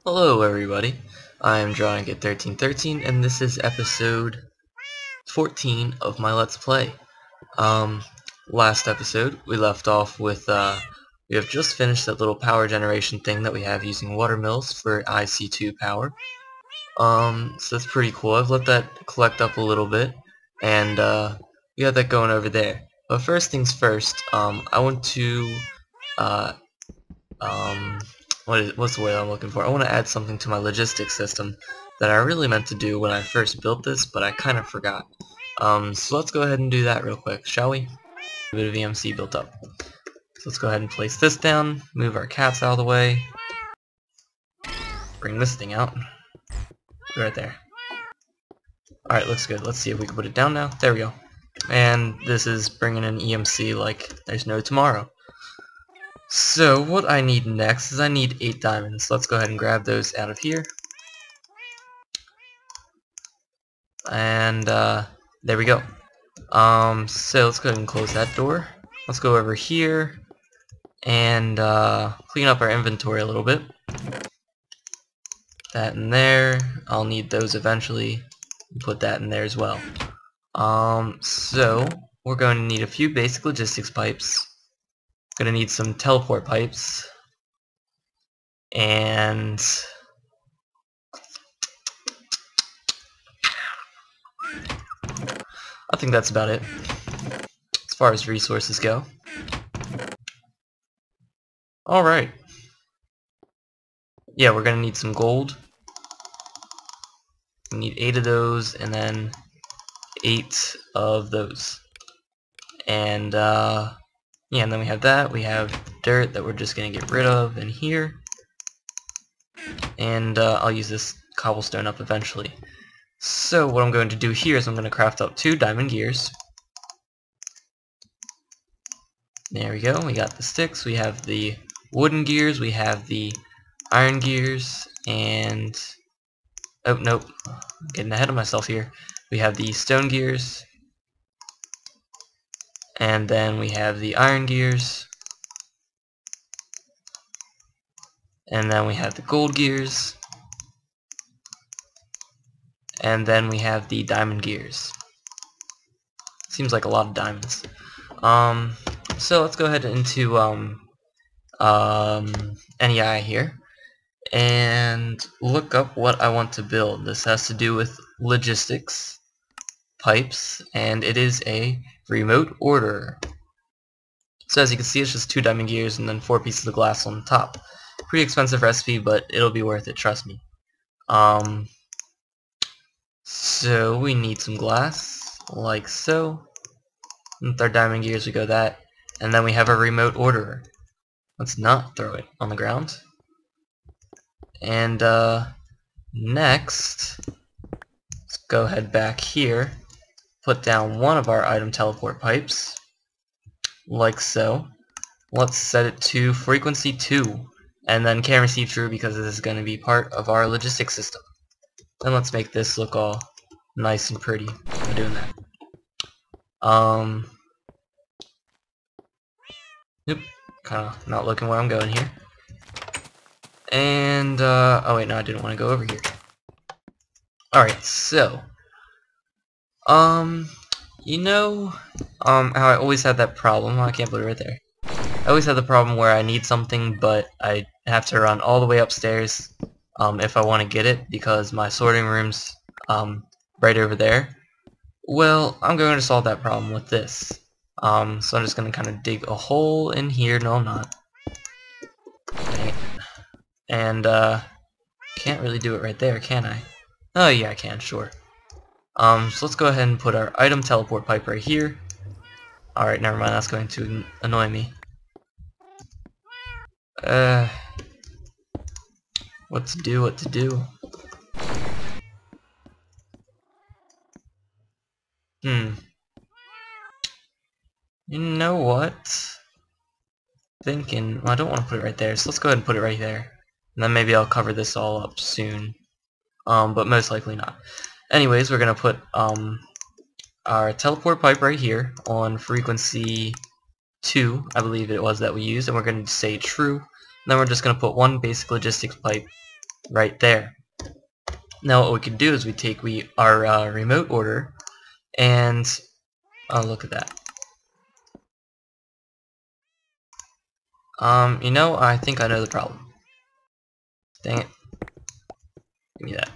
Hello everybody, I am Drawing at 1313 and this is episode 14 of my Let's Play. Last episode we left off with, we have just finished that little power generation thing that we have using water mills for IC2 power. So that's pretty cool. I've let that collect up a little bit and we got that going over there. But first things first, I want to, what's the word I'm looking for? I want to add something to my logistics system that I really meant to do when I first built this, but I kind of forgot. So let's go ahead and do that real quick, shall we? A bit of EMC built up. So let's go ahead and place this down, move our cats out of the way, bring this thing out, right there. Alright, looks good. Let's see if we can put it down now. There we go. And this is bringing in EMC like there's no tomorrow. So what I need next is I need 8 diamonds. Let's go ahead and grab those out of here. And there we go. So let's go ahead and close that door. Let's go over here and clean up our inventory a little bit. That in there. I'll need those eventually. Put that in there as well. So we're going to need a few basic logistics pipes. Gonna need some teleport pipes, and I think that's about it as far as resources go. Alright. Yeah, we're gonna need some gold. We need 8 of those, and then 8 of those. And yeah, and then we have that. We have dirt that we're just going to get rid of in here. And I'll use this cobblestone up eventually. So what I'm going to do here is I'm going to craft up 2 diamond gears. There we go. We got the sticks. We have the wooden gears. We have the iron gears. And... oh, nope. I'm getting ahead of myself here. We have the stone gears. And then we have the iron gears. And then we have the gold gears. And then we have the diamond gears. Seems like a lot of diamonds. So let's go ahead into NEI here and look up what I want to build. This has to do with logistics, pipes, and it is a remote order. So as you can see, it's just 2 diamond gears and then 4 pieces of glass on the top. Pretty expensive recipe, but it'll be worth it, trust me. So we need some glass, like so. With our diamond gears we go that. And then we have a remote orderer. Let's not throw it on the ground. And next, let's go ahead back here. Put down one of our item teleport pipes, like so. Let's set it to frequency 2, and then can't receive true because this is going to be part of our logistics system. Then let's make this look all nice and pretty by doing that. Nope, kind of not looking where I'm going here. And, oh wait, no, I didn't want to go over here. Alright, so, you know, how I always had that problem. Oh, I can't put it right there. I always had the problem where I need something, but I have to run all the way upstairs, if I want to get it, because my sorting room's, right over there. Well, I'm going to solve that problem with this. So I'm just going to kind of dig a hole in here. No, I'm not. Dang it. And, can't really do it right there, can I? Oh, yeah, I can, sure. So let's go ahead and put our item teleport pipe right here. Alright, never mind, that's going to annoy me. What to do? You know what? Thinking, well, I don't want to put it right there, so let's go ahead and put it right there. And then maybe I'll cover this all up soon. But most likely not. Anyways, we're gonna put our teleport pipe right here on frequency 2, I believe it was that we used, and we're going to say true. And then we're just going to put one basic logistics pipe right there. Now what we can do is we take our remote order and look at that. You know, I think I know the problem. Dang it. Give me that.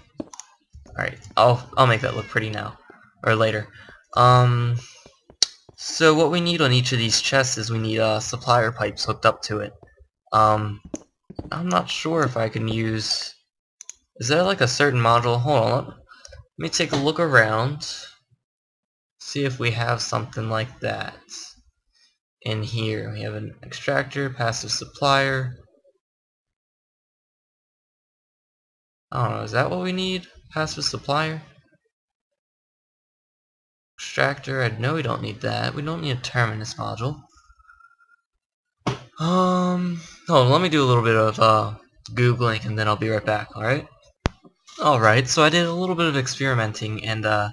Alright, I'll make that look pretty now. Or later. So what we need on each of these chests is we need supplier pipes hooked up to it. I'm not sure if I can use... Is there like a certain module? Hold on. Let me take a look around. See if we have something like that. In here, we have an extractor, passive supplier. I don't know, is that what we need? Passive supplier? Extractor, I know we don't need that. We don't need a terminus module. Hold on, let me do a little bit of Googling and then I'll be right back, alright? Alright, so I did a little bit of experimenting and I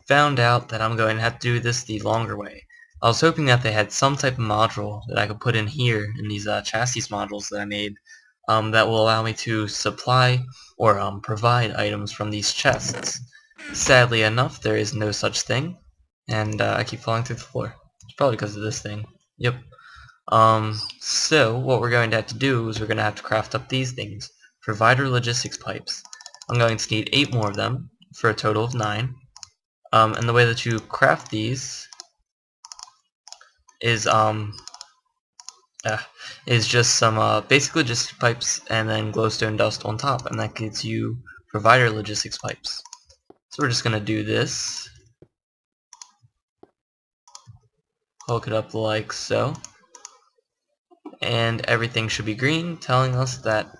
found out that I'm going to have to do this the longer way. I was hoping that they had some type of module that I could put in here in these chassis modules that I made that will allow me to supply or provide items from these chests. Sadly enough, there is no such thing, and I keep falling through the floor. It's probably because of this thing. Yep. So what we're going to have to do is we're going to have to craft up these things. Provider logistics pipes. I'm going to need 8 more of them for a total of 9. And the way that you craft these is just some basic logistics pipes and then glowstone dust on top, and that gives you provider logistics pipes. So we're just gonna do this. Hook it up like so. And everything should be green, telling us that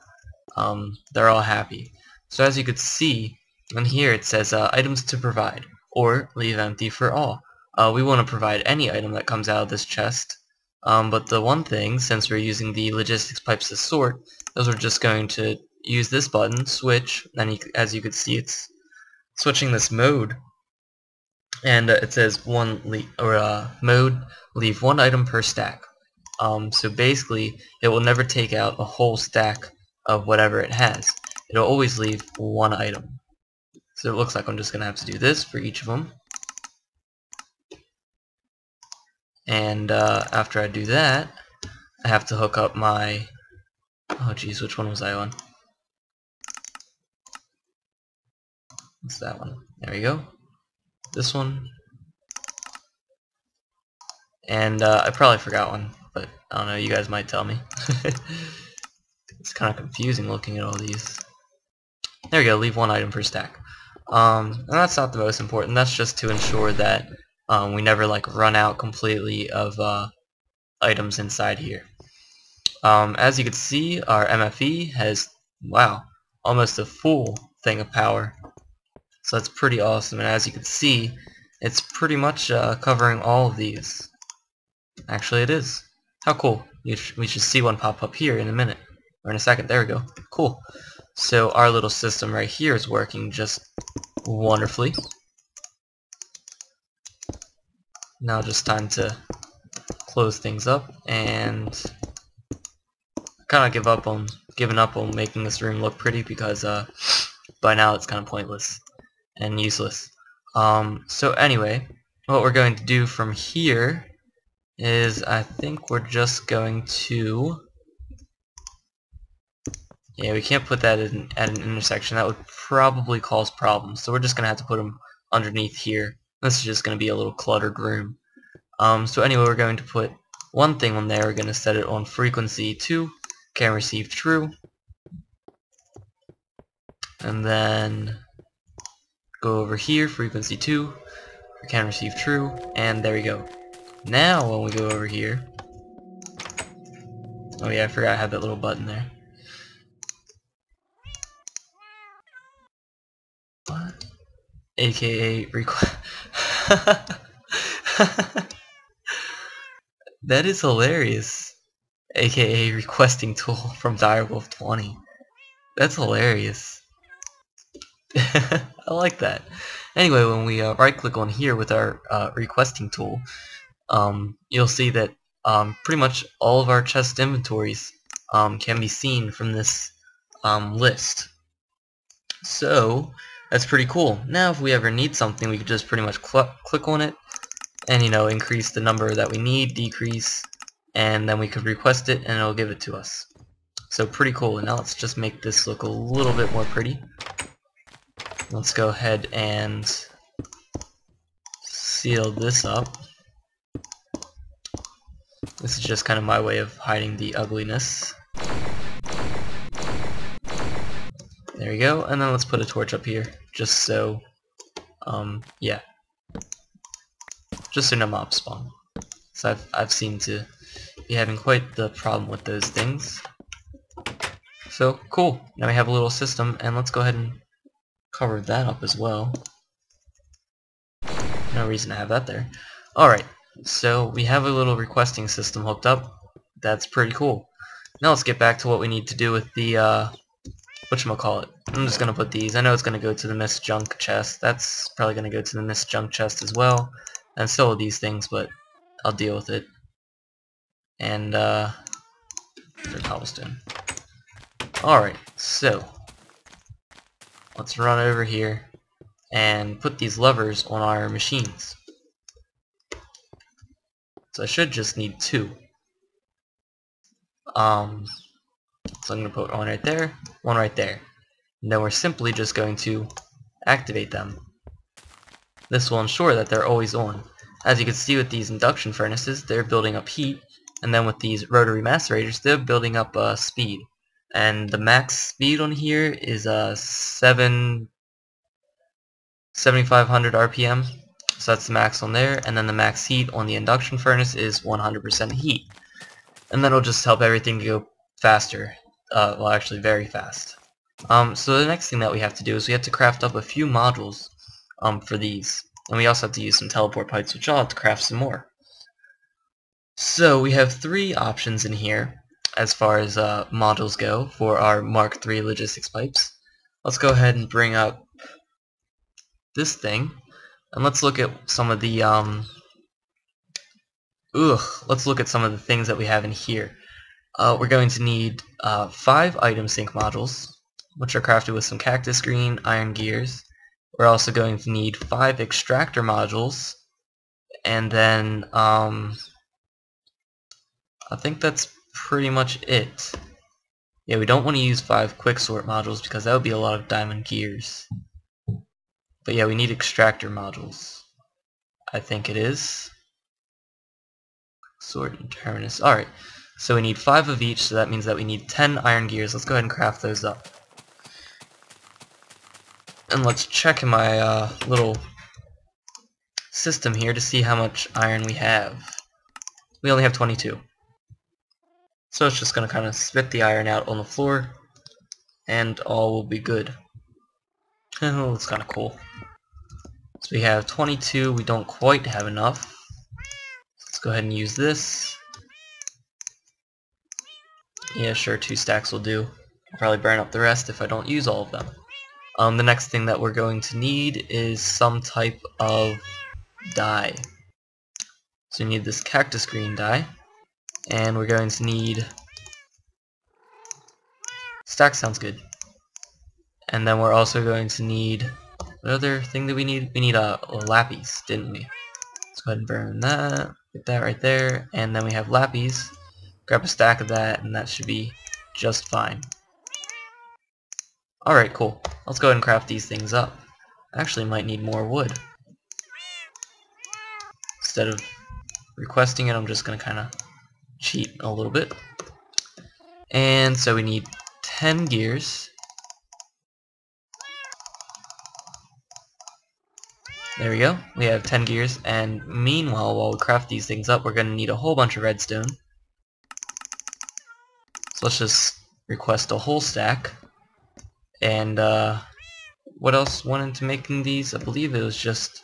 they're all happy. So as you could see, in here it says items to provide, or leave empty for all. We want to provide any item that comes out of this chest, but the one thing, since we're using the logistics pipes to sort, is we're just going to use this button, switch, and as you could see it's switching this mode, and it says mode, leave 1 item per stack. So basically, it will never take out a whole stack of whatever it has. It'll always leave 1 item. So it looks like I'm just going to have to do this for each of them. And after I do that, I have to hook up my... Oh geez, which one was I on? What's that one? There we go. This one. And I probably forgot one, but I don't know, you guys might tell me. It's kind of confusing looking at all these. There we go, leave 1 item per stack. And that's not the most important, that's just to ensure that we never like run out completely of items inside here. As you can see, our MFE has, wow, almost a full thing of power. So that's pretty awesome, and as you can see, it's pretty much covering all of these. Actually, it is. How cool. We should see one pop up here in a minute. Or in a second. There we go. Cool. So our little system right here is working just wonderfully. Now just time to close things up, and I kind of given up on making this room look pretty because by now it's kind of pointless and useless. So anyway, what we're going to do from here is I think we're just going to... Yeah, we can't put that at an intersection. That would probably cause problems. So we're just going to have to put them underneath here. This is just going to be a little cluttered room. So anyway, we're going to put one thing on there. We're going to set it on frequency 2. Can receive true. And then go over here, frequency 2. Can receive true. And there we go. Now when we go over here... Oh yeah, I forgot I had that little button there. What? AKA request. That is hilarious. AKA requesting tool from Direwolf 20. That's hilarious. I like that. Anyway, when we right click on here with our requesting tool, you'll see that pretty much all of our chest inventories can be seen from this list. So that's pretty cool. Now if we ever need something, we could just pretty much click on it and, you know, increase the number that we need, decrease, and then we could request it and it'll give it to us. So pretty cool. And now let's just make this look a little bit more pretty. Let's go ahead and seal this up. This is just kind of my way of hiding the ugliness. There we go, and then let's put a torch up here, just so, yeah, just so no mobs spawn. So I've seemed to be having quite the problem with those things. So cool. Now we have a little system, and let's go ahead and cover that up as well. No reason to have that there. Alright, so we have a little requesting system hooked up. That's pretty cool. Now let's get back to what we need to do with the, whatchamacallit. I'm just going to put these. I know it's going to go to the missed junk chest. That's probably going to go to the missed junk chest as well. And so will these things, but I'll deal with it. And, there's cobblestone. Alright, so let's run over here and put these levers on our machines. So I should just need 2. So I'm going to put one right there, one right there. And then we're simply just going to activate them. This will ensure that they're always on. As you can see with these induction furnaces, they're building up heat, and then with these rotary macerators, they're building up speed. And the max speed on here is 7,500 RPM, so that's the max on there, and then the max heat on the induction furnace is 100% heat. And that'll just help everything go faster, well actually very fast. So the next thing that we have to do is we have to craft up a few modules for these, and we also have to use some teleport pipes, which I'll have to craft some more. So we have 3 options in here as far as modules go for our Mark III logistics pipes. Let's go ahead and bring up this thing, and let's look at some of the let's look at some of the things that we have in here. We're going to need 5 item sync modules, which are crafted with some cactus green iron gears. We're also going to need 5 extractor modules, and then I think that's pretty much it. Yeah, we don't want to use 5 quick sort modules because that would be a lot of diamond gears. But yeah, we need extractor modules. I think it is. Sort and terminus. Alright, so we need 5 of each, so that means that we need 10 iron gears. Let's go ahead and craft those up. And let's check in my little system here to see how much iron we have. We only have 22. So it's just going to kind of spit the iron out on the floor, and all will be good. Oh, that's kind of cool. So we have 22, we don't quite have enough. Let's go ahead and use this. Yeah, sure, 2 stacks will do. I'll probably burn up the rest if I don't use all of them. The next thing that we're going to need is some type of dye. So we need this cactus green dye. And we're going to need... Stack sounds good. And then we're also going to need... What other thing that we need? We need a lapis, didn't we? Let's go ahead and burn that. Get that right there. And then we have lapis. Grab a stack of that, and that should be just fine. Alright, cool. Let's go ahead and craft these things up. I actually might need more wood. Instead of requesting it, I'm just going to kind of cheat a little bit. And so we need 10 gears. There we go. We have 10 gears, and meanwhile, while we craft these things up, we're going to need a whole bunch of redstone. So let's just request a whole stack. And what else went into making these? I believe it was just...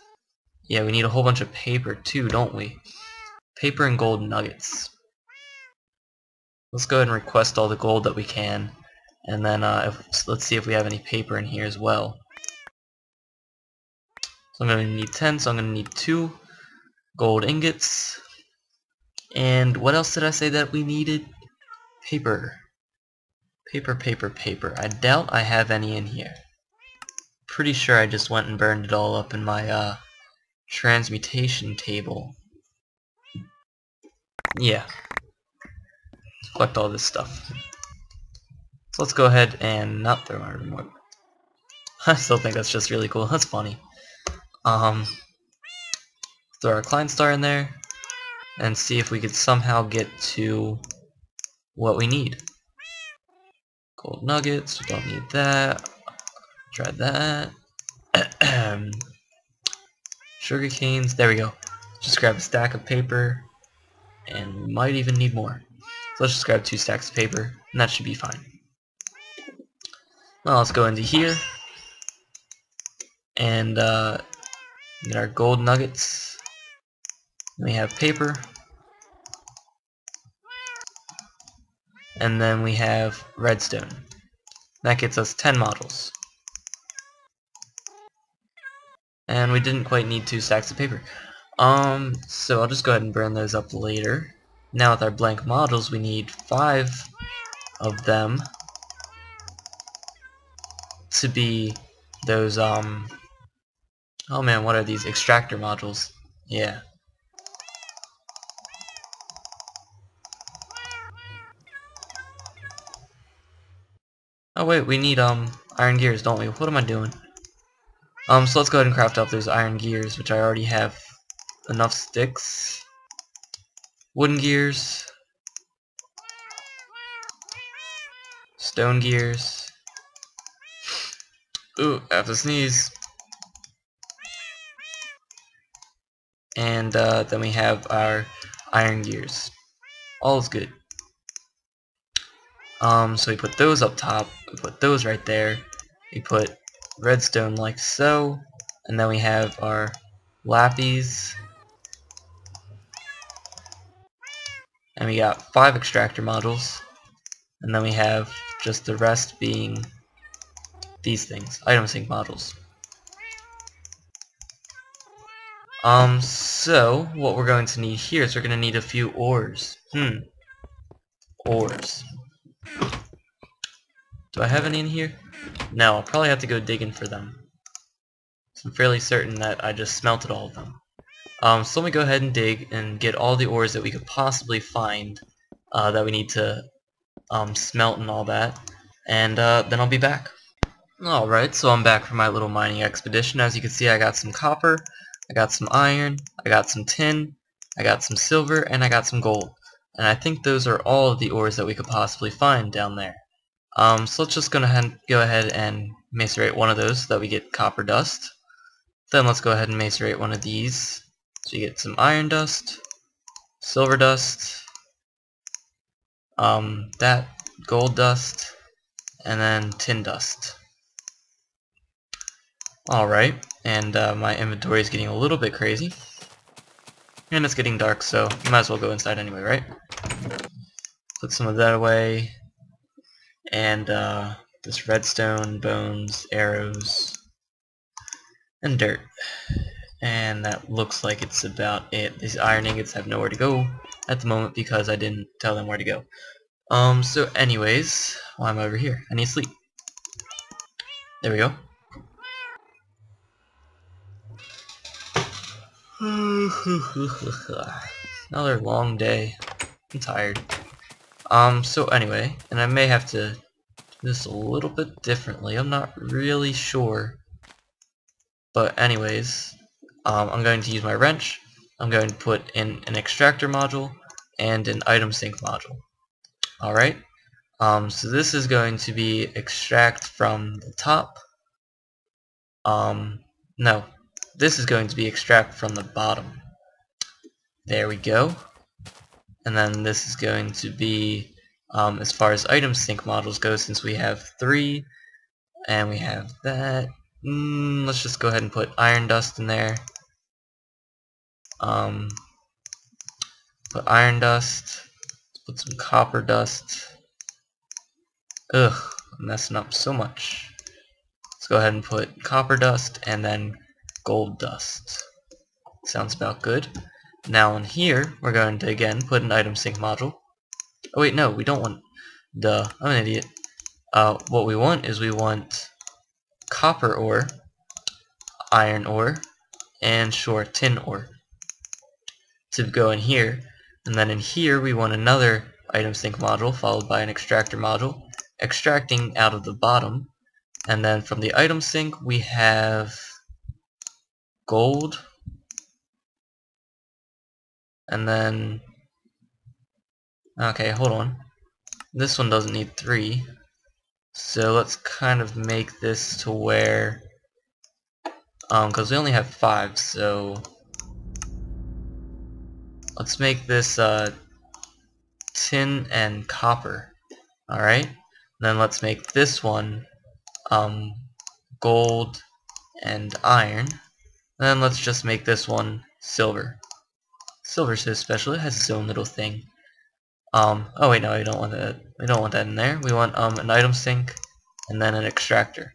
Yeah, we need a whole bunch of paper too, don't we? Paper and gold nuggets. Let's go ahead and request all the gold that we can. And then let's see if we have any paper in here as well. So I'm going to need 10, so I'm going to need 2 gold ingots. And what else did I say that we needed? Paper. Paper, paper, paper. I doubt I have any in here. Pretty sure I just went and burned it all up in my transmutation table. Yeah. Let's collect all this stuff. So let's go ahead and not throw my remote. I still think that's just really cool. That's funny. Throw our Klein star in there and see if we could somehow get to what we need. Gold nuggets, we don't need that. Try that. Sugar canes, there we go. Just grab a stack of paper, and we might even need more. So let's just grab 2 stacks of paper, and that should be fine. Now let's go into here, and get our gold nuggets. Then we have paper, and then we have redstone. That gets us 10 modules. And we didn't quite need 2 stacks of paper. So I'll just go ahead and burn those up later. Now with our blank modules, we need 5 of them to be those, oh man, what are these? Extractor modules. Yeah. Oh wait, we need, iron gears, don't we? What am I doing? So let's go ahead and craft up those iron gears, which I already have enough sticks. Wooden gears. Stone gears. Ooh, I have to sneeze. And then we have our iron gears. All is good. So we put those up top, we put those right there, we put redstone like so, and then we have our lappies, and we got 5 extractor modules, and then we have just the rest being these things, item sync modules. So what we're going to need here is we're going to need a few ores. Ores. Do I have any in here? No, I'll probably have to go digging for them. So I'm fairly certain that I just smelted all of them. So let me go ahead and dig and get all the ores that we could possibly find that we need to smelt and all that. And then I'll be back. Alright, so I'm back from my little mining expedition. As you can see, I got some copper, I got some iron, I got some tin, I got some silver, and I got some gold. And I think those are all of the ores that we could possibly find down there. So let's just go ahead and macerate one of those so that we get copper dust. Then let's go ahead and macerate one of these so you get some iron dust, silver dust, that gold dust, and then tin dust. Alright, and my inventory is getting a little bit crazy. And it's getting dark, so you might as well go inside anyway, right? Put some of that away. And this redstone, bones, arrows, and dirt. And that looks like it's about it. These iron ingots have nowhere to go at the moment because I didn't tell them where to go. So anyways, while I'm over here, I need to sleep. There we go. Another long day. I'm tired. So anyway, and I may have to do this a little bit differently. I'm not really sure. But anyways, I'm going to use my wrench. I'm going to put in an extractor module and an item sync module. Alright? So this is going to be extract from the top. No. This is going to be extract from the bottom. There we go. And then this is going to be, as far as item sync modules go, since we have 3, and we have that. Let's just go ahead and put iron dust in there. Put iron dust. Put some copper dust. Ugh, I'm messing up so much. Let's go ahead and put copper dust and then gold dust. Sounds about good. Now in here, we're going to again put an item sync module. Oh wait, no, we don't want... Duh, I'm an idiot. what we want is we want copper ore, iron ore, and sure, tin ore to go in here. And then in here we want another item sync module followed by an extractor module extracting out of the bottom. And then from the item sync we have gold, and then okay, hold on, this one doesn't need 3, so let's kind of make this to where because we only have 5, so let's make this tin and copper. Alright, then let's make this one gold and iron. And then let's just make this one silver. Silver's so special, it has its own little thing. Oh wait, no, we don't want that. We don't want that in there. We want an item sync and then an extractor.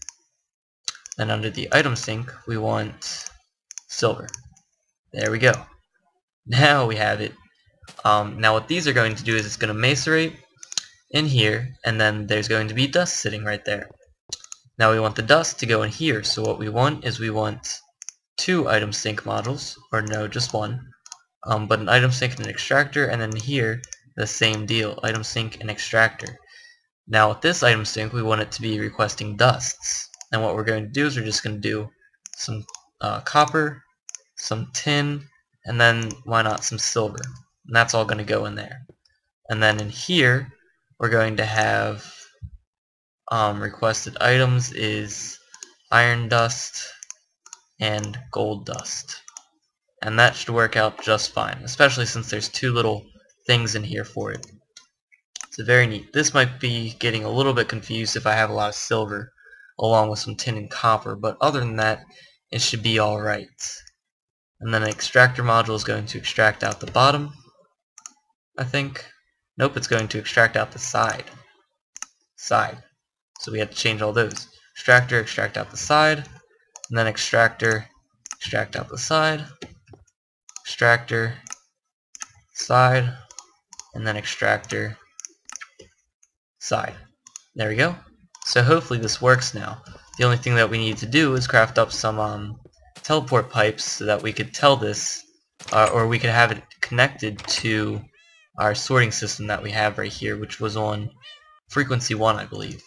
Then under the item sync, we want silver. There we go. Now we have it. Now what these are going to do is it's going to macerate in here, and then there's going to be dust sitting right there. Now we want the dust to go in here, so what we want is we want 2 item sync modules, or no, just 1. But an item sync and an extractor, and then here, the same deal, item sync and extractor. Now with this item sync, we want it to be requesting dusts. And what we're going to do is we're just going to do some copper, some tin, and then why not some silver. And that's all going to go in there. And then in here, we're going to have requested items is iron dust and gold dust. And that should work out just fine, especially since there's 2 little things in here for it. It's very neat. This might be getting a little bit confused if I have a lot of silver along with some tin and copper, but other than that, it should be alright. And then an extractor module is going to extract out the bottom, I think. Nope, it's going to extract out the side. So we have to change all those. Extractor, extract out the side, and then extractor, extract out the side, extractor, side, and then extractor, side. There we go. So hopefully this works now. The only thing that we need to do is craft up some teleport pipes so that we could tell this, or we could have it connected to our sorting system that we have right here, which was on frequency 1, I believe.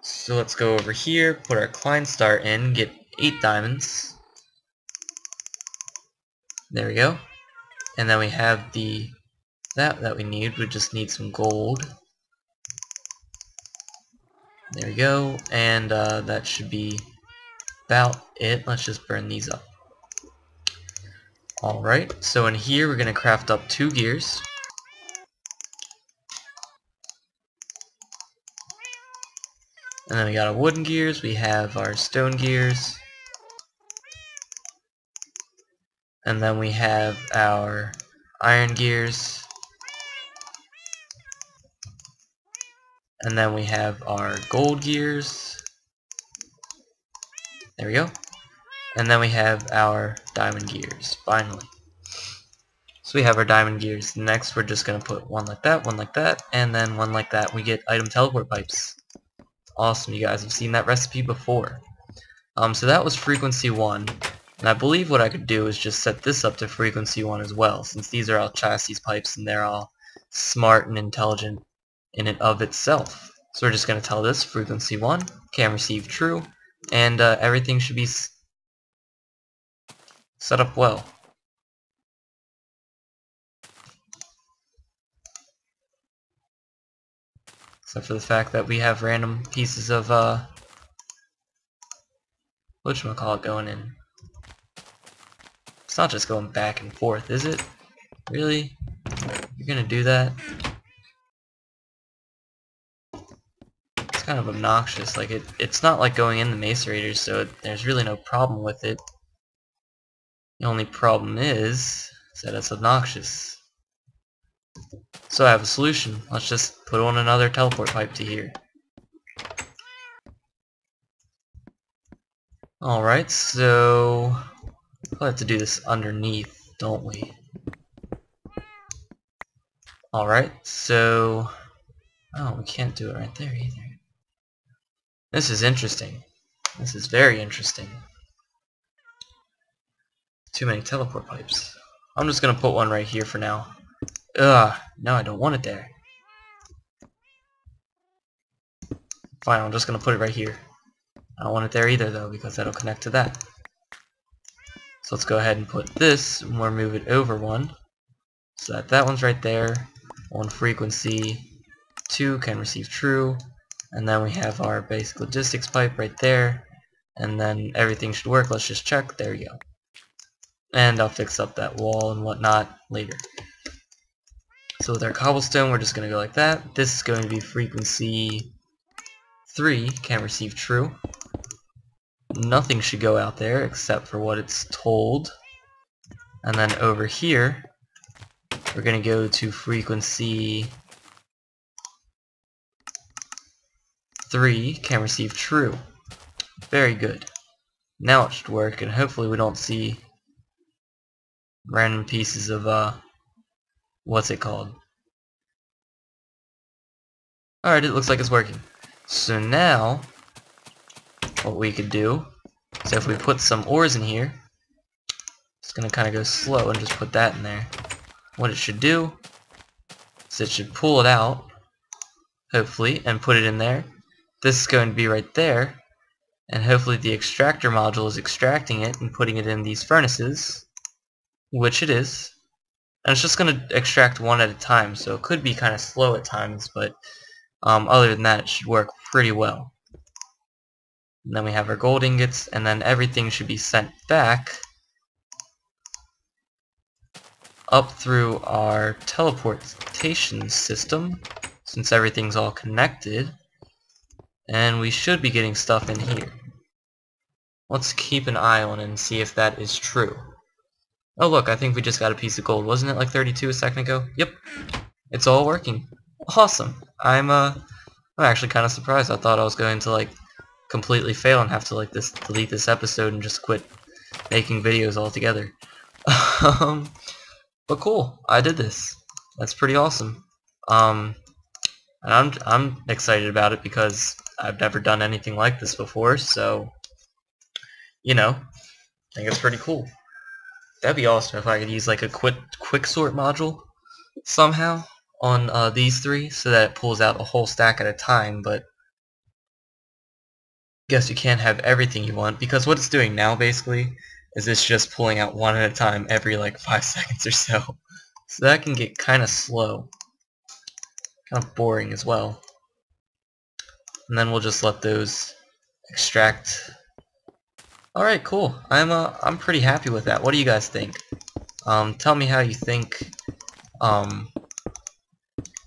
So let's go over here, put our Klein star in, get 8 diamonds. There we go. And then we have the that we need. We just need some gold. There we go, and that should be about it. Let's just burn these up. Alright, so in here we're going to craft up 2 gears. And then we got our wooden gears, we have our stone gears. And then we have our iron gears. And then we have our gold gears. There we go. And then we have our diamond gears, finally. So we have our diamond gears. Next we're just going to put one like that, and then one like that. We get item teleport pipes. Awesome, you guys have seen that recipe before. So that was frequency 1. And I believe what I could do is just set this up to frequency 1 as well, since these are all chassis pipes and they're all smart and intelligent in and of itself. So we're just going to tell this frequency 1 can receive true, and everything should be set up well. Except for the fact that we have random pieces of whatchamacallit going in. It's not just going back and forth, is it? Really? You're gonna do that? It's kind of obnoxious. Like it's not like going in the macerators, so there's really no problem with it. The only problem is that it's obnoxious. So I have a solution. Let's just put on another teleport pipe to here. Alright, so we'll have to do this underneath, don't we? Alright, so Oh, we can't do it right there either. This is interesting. This is very interesting. Too many teleport pipes. I'm just gonna put one right here for now. Ugh, no, I don't want it there. Fine, I'm just gonna put it right here. I don't want it there either though, because that'll connect to that. So let's go ahead and put this, and we'll move it over one. So that that one's right there. 1 frequency, 2 can receive true, and then we have our basic logistics pipe right there, and then everything should work. Let's just check. There we go. And I'll fix up that wall and whatnot later. So with our cobblestone, we're just going to go like that. This is going to be frequency 3, can receive true. Nothing should go out there except for what it's told. And then over here, we're going to go to frequency 3, can receive true. Very good. Now it should work, and hopefully we don't see random pieces of, what's it called? Alright, it looks like it's working. So now, what we could do, is if we put some ores in here, it's going to kind of go slow and just put that in there. What it should do, is it should pull it out, hopefully, and put it in there. This is going to be right there, and hopefully the extractor module is extracting it and putting it in these furnaces, which it is. And it's just going to extract one at a time, so it could be kind of slow at times, but other than that, it should work pretty well. And then we have our gold ingots, and then everything should be sent back up through our teleportation system, since everything's all connected. And we should be getting stuff in here. Let's keep an eye on it and see if that is true. Oh look, I think we just got a piece of gold. Wasn't it like 32 a second ago? Yep. It's all working. Awesome. I'm actually kind of surprised. I thought I was going to like completely fail and have to like delete this episode and just quit making videos altogether. But cool. I did this. That's pretty awesome. And I'm excited about it because I've never done anything like this before, so you know, I think it's pretty cool. That'd be awesome if I could use like a quick sort module somehow on these three, so that it pulls out a whole stack at a time. But guess you can't have everything you want, because what it's doing now basically is it's just pulling out one at a time every like 5 seconds or so. So that can get kind of slow, kind of boring as well. And then we'll just let those extract. Alright, cool. I'm pretty happy with that. What do you guys think? Tell me how you think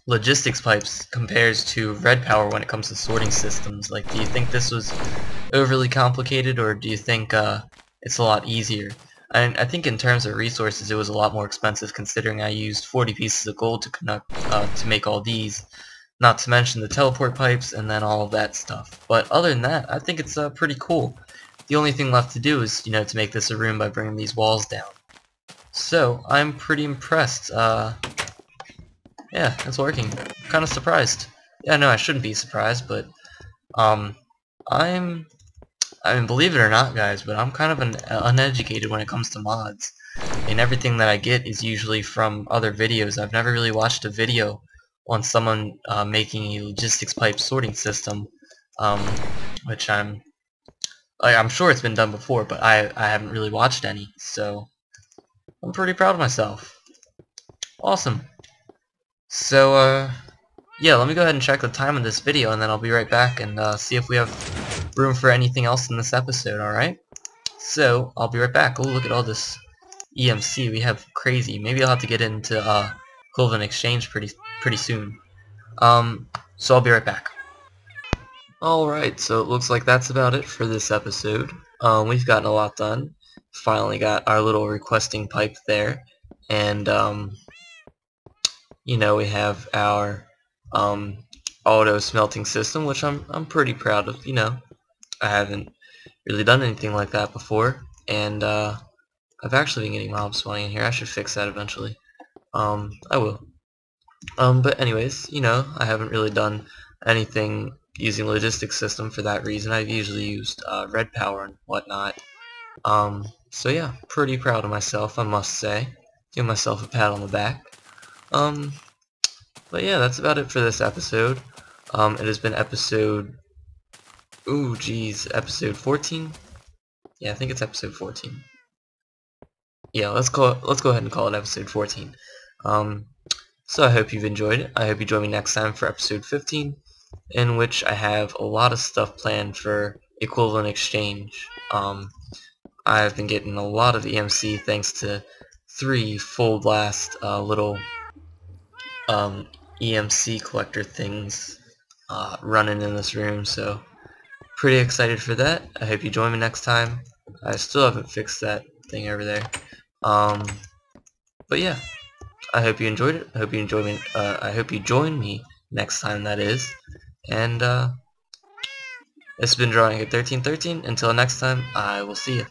logistics pipes compares to red power when it comes to sorting systems. Like, do you think this was overly complicated, or do you think it's a lot easier? And I think in terms of resources, it was a lot more expensive, considering I used 40 pieces of gold to make all these. Not to mention the teleport pipes and then all of that stuff. But other than that, I think it's pretty cool. The only thing left to do is, you know, to make this a room by bringing these walls down. So, I'm pretty impressed. Yeah, it's working. I'm kind of surprised. Yeah, no, I shouldn't be surprised, but I mean, believe it or not, guys, but I'm kind of uneducated when it comes to mods. And everything that I get is usually from other videos. I've never really watched a video on someone making a logistics pipe sorting system, which I'm sure it's been done before, but I haven't really watched any, so I'm pretty proud of myself. Awesome. So, yeah, let me go ahead and check the time of this video, and then I'll be right back and see if we have room for anything else in this episode, alright? So, I'll be right back. Oh, look at all this EMC. We have crazy. Maybe I'll have to get into equivalent exchange pretty soon. So I'll be right back. Alright, so it looks like that's about it for this episode. We've gotten a lot done. Finally got our little requesting pipe there, and you know, we have our auto-smelting system, which I'm pretty proud of. You know, I haven't really done anything like that before, and I've actually been getting mobs spawning in here. I should fix that eventually. I will. But anyways, you know, I haven't really done anything using logistics system for that reason. I've usually used red power and whatnot. So yeah, pretty proud of myself, I must say. Give myself a pat on the back. Um, but yeah, that's about it for this episode. It has been episode, ooh, geez, episode 14? Yeah, I think it's episode 14. Yeah, let's go ahead and call it episode 14. Um, so I hope you've enjoyed it. I hope you join me next time for episode 15, in which I have a lot of stuff planned for equivalent exchange. I've been getting a lot of EMC thanks to 3 full blast little EMC collector things running in this room, so pretty excited for that. I hope you join me next time. I still haven't fixed that thing over there. But yeah, I hope you enjoyed it. I hope you enjoy me. I hope you join me next time. That is, and it's been drawing at 1313. Until next time, I will see you.